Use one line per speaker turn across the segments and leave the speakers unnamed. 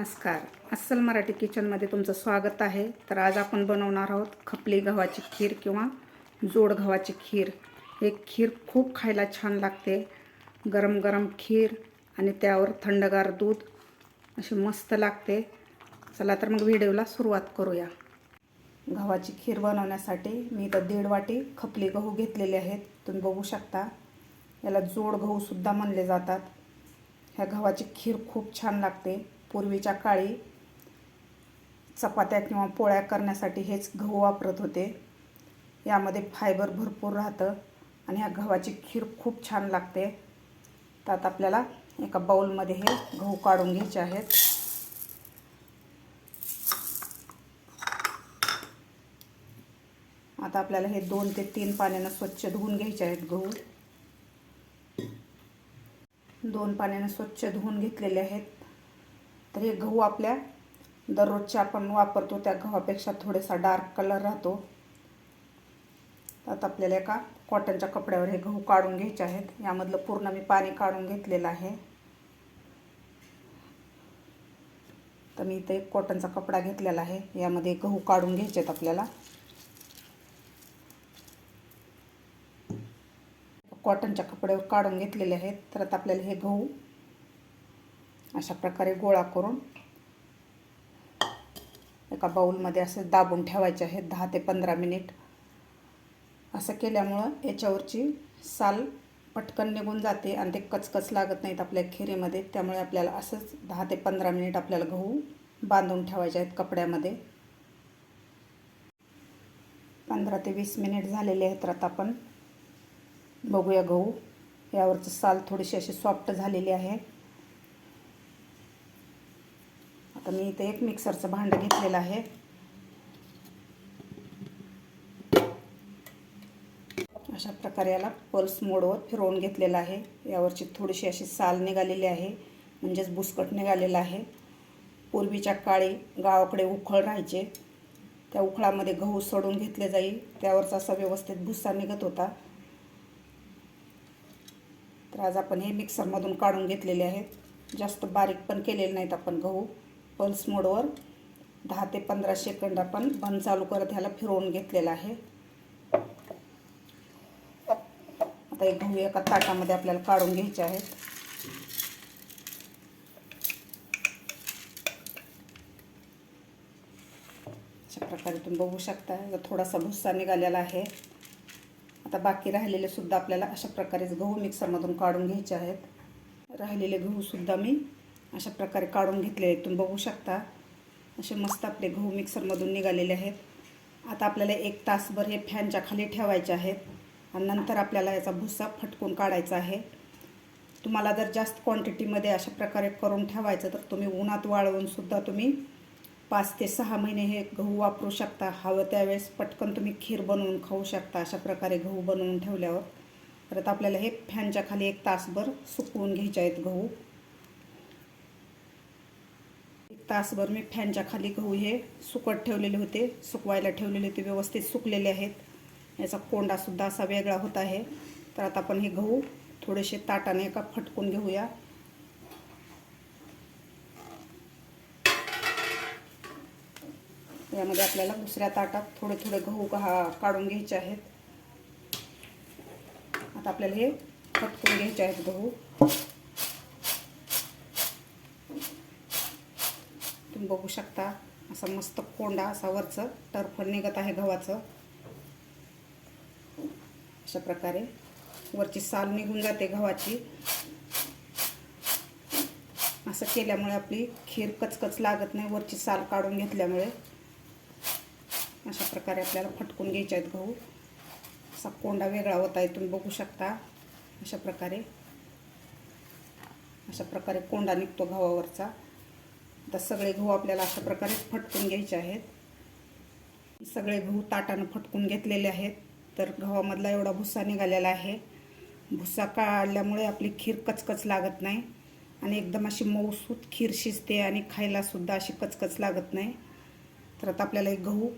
नमस्कार. अस्सल मराठी किचनमध्ये तुमचं स्वागत आहे. तर आज आपण बनवणार आहोत खपली गव्हाची खीर किंवा जोड गव्हाची खीर. हे खीर खूप खायला छान लागते. गरम गरम खीर आणि त्यावर थंडगार दूध अशी मस्त लागते. चला तर मग व्हिडिओला सुरुवात करूया. गव्हाची खीर बनवण्यासाठी मी इथं 1.5 वाटी खपली गहू घेतलेले आहेत. तुम्ही बघू शकता. याला जोड गहू सुद्धा म्हणले जातात. ह्या गव्हाची खीर खूप छान लागते. पूर्वीच्या काळी चपात्या किंवा पोळ्या करण्यासाठी हेच गहू वापरत होते. यामध्ये फायबर भरपूर राहतं आणि ह्या गव्हाची खीर खूप छान लागते. त्यात आपल्याला एका बाउलमध्ये हे गहू काढून घ्यायचे आहेत. आता आपल्याला हे 2 ते 3 पाण्यानं स्वच्छ धुवून घ्यायचे आहेत. गहू 2 पाण्यानं स्वच्छ धुवून घेतलेले आहेत. तर हे गहू आपल्या दररोजचे आपण वापरतो त्या गव्हापेक्षा थोडासा डार्क कलर राहतो. आता आपल्याला एका कॉटनच्या कपड्यावर हे गहू काढून घ्यायचे आहेत. यामधलं पूर्ण मी पाणी काढून घेतलेलं आहे. तर मी इथे एक कॉटनचा कपडा घेतलेला आहे. यामध्ये गहू काढून घ्यायचे आहेत आपल्याला. कॉटनच्या कपड्यावर काढून घेतलेले आहेत. तर आता आपल्याला हे गहू अशा प्रकारे गोळा करून एका बाउलमध्ये असे दाबून ठेवायचे आहेत 10 ते 15 मिनिट. असं केल्यामुळं याच्यावरची साल पटकन निघून जाते आणि ते कचकच लागत नाहीत आपल्या खिरीमध्ये. त्यामुळे आपल्याला असंच 10 ते 15 मिनिट आपल्याला गहू बांधून ठेवायचे आहेत कपड्यामध्ये. 15 ते 20 मिनिट झालेले आहेत. तर आता आपण बघूया गहू. यावरचं साल थोडीशी अशी सॉफ्ट झालेली आहे. आता मी इथे एक मिक्सरचं भांडं घेतलेलं आहे. अशा प्रकारे याला पल्स मोडवर फिरवून घेतलेलं आहे. यावरची थोडीशी अशी साल निघालेली आहे, म्हणजेच बुसकट निघालेलं आहे. पूर्वीच्या काळी गावाकडे उखळ राहायचे. त्या उखळामध्ये गहू सोडून घेतले जाई. त्यावरचा असा व्यवस्थित भुस्सा निघत होता. तर आज आपण हे मिक्सरमधून काढून घेतलेले आहेत. जास्त बारीक पण केलेले नाहीत आपण गहू. पल्स मोडवर 10 ते 15 सेकंद आपण बंद चालू करत ह्याला फिरवून घेतलेला आहे. आता एक गहू एका ताटामध्ये आपल्याला काढून घ्यायचे आहेत. अशा प्रकारे तुम्ही बघू शकता थोडासा भुस्सा निघालेला आहे. आता बाकी राहिलेले सुद्धा आपल्याला अशा प्रकारेच गहू मिक्सरमधून काढून घ्यायचे आहेत. राहिलेले गहू सुद्धा मी अशा प्रकारे काढून घेतले आहेत. तुम्ही बघू शकता असे मस्त आपले गहू मिक्सरमधून निघालेले आहेत. आता आपल्याला 1 तासभर हे फॅनच्या खाली ठेवायचे आहेत आणि नंतर आपल्याला याचा भुस्सा फटकून काढायचा आहे. तुम्हाला जर जास्त क्वांटिटीमध्ये अशा प्रकारे करून ठेवायचं तर तुम्ही उन्हात वाळवून सुद्धा तुम्ही 5 ते 6 महिने हे गहू वापरू शकता. हवं त्यावेळेस पटकन तुम्ही खीर बनवून खाऊ शकता अशा प्रकारे गहू बनवून ठेवल्यावर. परत आपल्याला हे फॅनच्या खाली 1 तासभर सुकवून घ्यायचे आहेत गहू. 1 तासभर मी फॅनच्या खाली गहू हे सुकत ठेवलेले होते, सुकवायला ठेवलेले होते. व्यवस्थित सुकलेले आहेत. याचा कोंडासुद्धा असा वेगळा होत आहे. तर आता आपण हे गहू थोडेसे ताटाने एका फटकून घेऊया. यामध्ये आपल्याला दुसऱ्या ताटात थोडे थोडे गहू काढून घ्यायचे आहेत. आता आपल्याला हे फटकून घ्यायचे आहेत गहू. तुम्ही बघू शकता असा मस्त कोंडा असा वरचं टर्फल निघत आहे गव्हाचं. अशा प्रकारे वरची साल निघून जाते गव्हाची. असं केल्यामुळे आपली खीर कचकच लागत नाही वरची साल काढून घेतल्यामुळे. अशा प्रकारे आपल्याला फटकून घ्यायचे आहेत गहू. असा कोंडा वेगळा होत आहे तुम्ही बघू शकता. अशा प्रकारे कोंडा निघतो गव्हावरचा. आता सगळे गहू आपल्याला अशा प्रकारे फटकून घ्यायचे आहेत. सगळे गहू ताटानं फटकून घेतलेले आहेत. तर गव्हामधला एवढा भुस्सा निघालेला आहे. भुस्सा काढल्यामुळे आपली खीर कचकच लागत नाही आणि एकदम अशी मऊसूत खीर शिजते आणि खायला सुद्धा अशी कचकच लागत नाही. तर आता आपल्याला एक गहू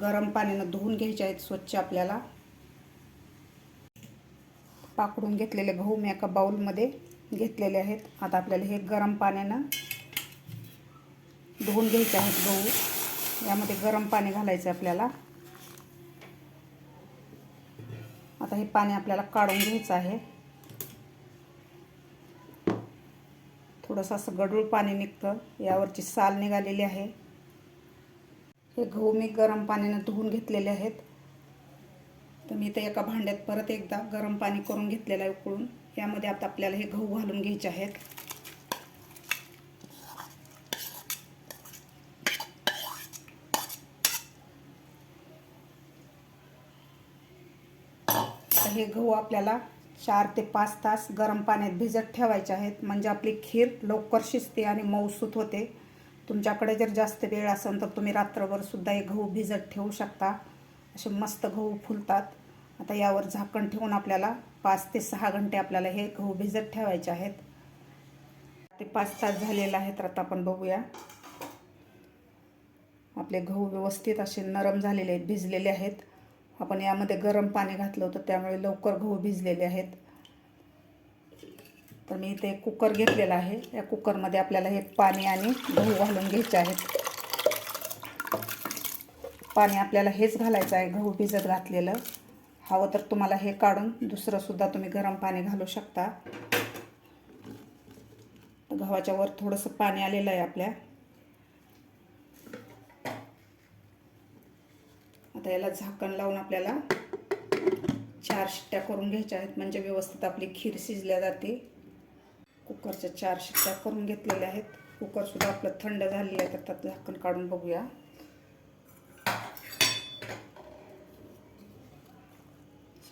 गरम पाण्यानं धुवून घ्यायचे आहेत स्वच्छ. आपल्याला पाकडून घेतलेले गहू मी एका बाउलमध्ये घेतलेले आहेत. आता आपल्याला हे गरम पाण्यानं धुवून घ्यायचे आहेत गहू. यामध्ये गरम पाणी घालायचं आपल्याला. आता हे पाणी आपल्याला काढून घ्यायचं आहे. थोडंसं असं गढूळ पाणी निघतं, यावरची साल निघालेली आहे. हे गहू मी गरम पाण्याने धुवून घेतलेले आहेत. तर मी इथे एका भांड्यात परत एकदा गरम पाणी करून घेतलेलं आहे उकळून. यामध्ये आता आपल्याला हे गहू घालून घ्यायचे आहेत. हे गहू आपल्याला 4 ते 5 तास गरम पाण्यात भिजत ठेवायचे आहेत, म्हणजे आपली खीर लवकर शिजते आणि मऊसूत होते. तुमच्याकडे जर जास्त वेळ असेल तर तुम्ही रात्रभर सुद्धा हे गहू भिजत ठेवू शकता. असे मस्त गहू फुलतात. आता यावर झाकण ठेवून आपल्याला 5 ते 6 घंटे आपल्याला हे गहू भिजत ठेवायचे आहेत. ते 5 तास झालेले आहेत. तर आता आपण बघूया. आपले गहू व्यवस्थित असे नरम झालेले आहेत, भिजलेले आहेत. आपण यामध्ये गरम पाणी घातलं होतं त्यामुळे लवकर गहू भिजलेले आहेत. तर मी इथे कुकर घेतलेला आहे. या कुकरमध्ये आपल्याला हे पाणी आणि गहू घालून घ्यायचे आहेत. पाणी आपल्याला हेच घालायचं आहे, गहू भिजत घातलेलं. हवं तर तुम्हाला हे काढून दुसरं सुद्धा तुम्ही गरम पाणी घालू शकता. गव्हाच्या वर थोडंसं पाणी आलेलं आहे आपल्या. आता याला झाकण लावून आपल्याला 4 शिट्ट्या करून घ्यायच्या आहेत, म्हणजे व्यवस्थित आपली खीर शिजल्या जाते. कुकरच्या 4 शिट्ट्या करून घेतलेल्या आहेत. कुकर सुद्धा आपलं थंड झालेलं आहे. तर त्यात झाकण काढून बघूया.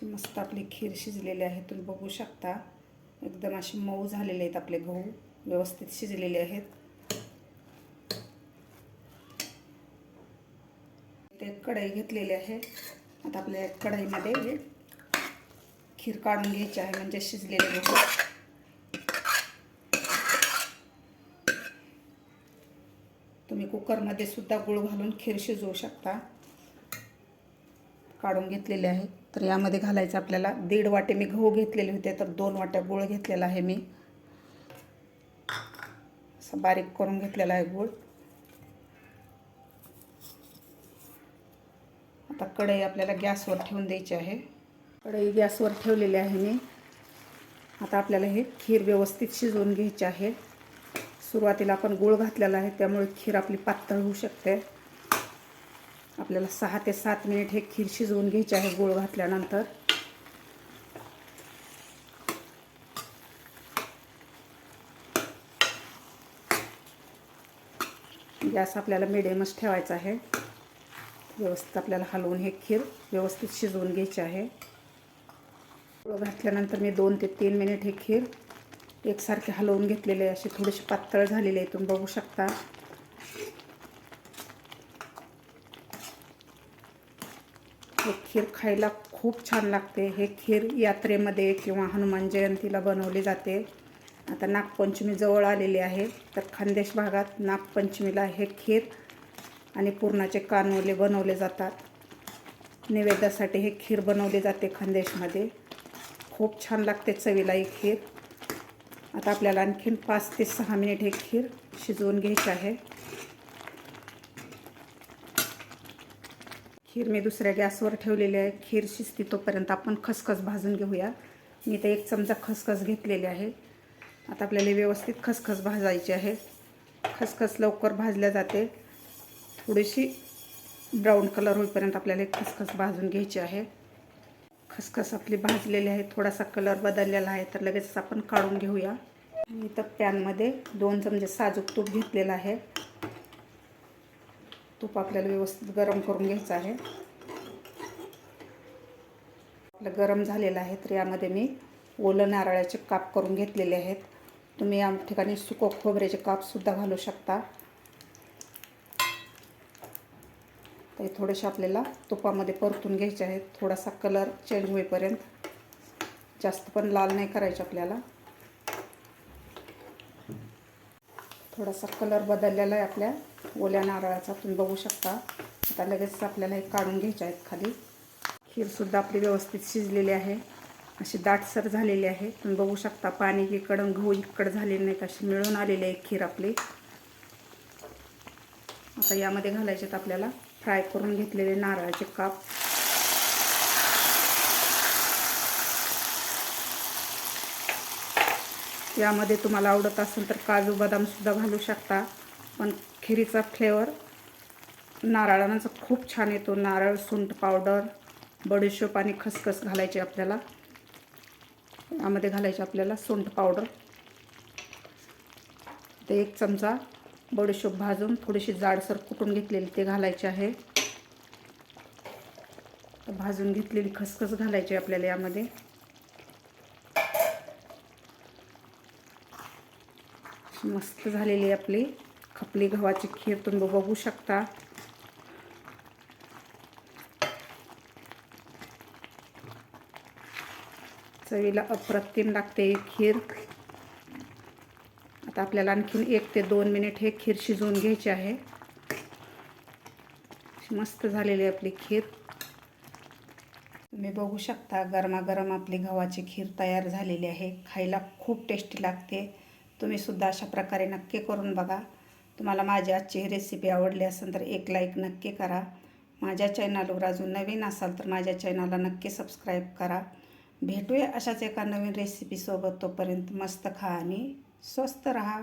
मस्त आपली खीर शिजलेली आहे, तुम्ही बघू शकता. एकदम असे मऊ झालेले आहेत आपले गहू, व्यवस्थित शिजलेले आहेत. ते कढई घेतलेली आहे. आता आपल्या कढईमध्ये खीर काढून घ्यायची आहे, म्हणजे शिजलेले गहू. तुम्ही कुकरमध्ये सुद्धा गूळ घालून खीर शिजवू शकता. काढून घेतलेले आहे. तर यामध्ये घालायचं आपल्याला 1.5 वाटे मी गहू घेतलेले होते, तर 2 वाट्या गूळ घेतलेला आहे मी. असं बारीक करून घेतलेला आहे गूळ. आता कढई आपल्याला गॅसवर ठेवून द्यायची आहे. कढई गॅसवर ठेवलेली आहे मी. आता आपल्याला हे खीर व्यवस्थित शिजवून घ्यायची आहे. सुरुवातीला आपण गूळ घातलेला आहे त्यामुळे खीर आपली पातळ होऊ शकते. आपल्याला 6 ते 7 मिनिट हे खीर शिजवून घ्यायची आहे गूळ घातल्यानंतर. गॅस आपल्याला मिडियमच ठेवायचा आहे. व्यवस्थित आपल्याला हलवून हे खीर व्यवस्थित शिजवून घ्यायची आहे. गूळ घातल्यानंतर मी 2 ते 3 मिनिट हे खीर एकसारखे हलवून घेतलेले आहे. अशी थोडीशी पातळ झालेली आहे, तुम्ही बघू शकता. हे खीर खायला खूप छान लागते. हे खीर यात्रेमध्ये किंवा हनुमान जयंतीला बनवले जाते. आता नागपंचमी जवळ आलेली आहे, तर खानदेश भागात नागपंचमीला हे खीर आणि पुरणाचे कानोले बनवले जातात. नैवेद्यासाठी हे खीर बनवले जाते खानदेशमध्ये. खूप छान लागते चवीला ही खीर. आता आपल्याला आणखीन 5 ते 6 मिनिट हे खीर शिजवून घ्यायची आहे. खीर मी दुसऱ्या गॅसवर ठेवलेली आहे. खीर शिजते तोपर्यंत आपण खसखस भाजून घेऊया. मी इथे 1 चमचा खसखस घेतलेली आहे. आता आपल्याला व्यवस्थित खसखस भाजायची आहे. खसखस लवकर भाजल्या जाते. थोडीशी ब्राऊन कलर होईपर्यंत आपल्याला खसखस भाजून घ्यायची आहे. खसखस आपली भाजलेली आहे. थोडासा कलर बदललेला आहे, तर लगेच आपण काढून घेऊया. इथं पॅनमध्ये 2 चमचे साजूक तूप घेतलेलं आहे. तूप आपल्याला व्यवस्थित गरम करून घ्यायचं आहे. आपलं गरम झालेलं आहे, तर यामध्ये मी ओलं नारळाचे काप करून घेतलेले आहेत. तुम्ही या ठिकाणी सुकं खोबऱ्याचे कापसुद्धा घालू शकता. तर थोडेसे आपल्याला तुपामध्ये परतून घ्यायचे आहेत. थोडासा कलर चेंज होईपर्यंत. जास्त पण लाल नाही करायचे आपल्याला. थोडासा कलर बदललेला आहे आपल्या ओल्या नारळाचा, तुम्ही बघू शकता. आता लगेच आपल्याला हे काढून घ्यायचे आहेत खाली. खीरसुद्धा आपली व्यवस्थित शिजलेली आहे. अशी दाटसर झालेली आहे, तुम्ही बघू शकता. पाणी इकडं गहू इकडं झालेले नाहीत, अशी मिळून आलेली आहे खीर आपली. आता यामध्ये घालायचे आहेत आपल्याला फ्राय करून घेतलेले नारळाचे काप. यामध्ये तुम्हाला आवडत असेल तर काजू बदामसुद्धा घालू शकता, पण खिरीचा फ्लेवर नारळाचा खूप छान येतो. नारळ, सुंठ पावडर, बडीशोप आणि खसखस घालायचे आपल्याला. यामध्ये घालायचे आपल्याला सुंठ पावडर. ते 1 चमचा बडीशोप भाजून थोडीशी जाडसर कुटून घेतलेली ते घालायचे आहे. भाजून घेतलेली खसखस घालायची आपल्याला यामध्ये. मस्त झालेली आपली खपली गव्हाची खीर तुम्ही बघू शकता. चवीला अप्रतिम लागते ही खीर. आता आपल्याला आणखीन 1 ते 2 मिनिट हे खीर शिजवून घ्यायची आहे. मस्त झालेली आपली खीर तुम्ही बघू शकता. गरमागरम आपली गव्हाची खीर तयार झालेली आहे. खायला खूप टेस्टी लागते. तुम्ही सुद्धा अशा प्रकारे नक्की करून बघा. तुम्हाला माझी आजची ही रेसिपी आवडली असेल तर एक लाईक नक्की करा. माझ्या चॅनलवर अजून नवीन असाल तर माझ्या चॅनलला नक्की सबस्क्राईब करा. भेटूया अशाच एका नवीन रेसिपीसोबत. तोपर्यंत मस्त खा आणि स्वस्त रहा.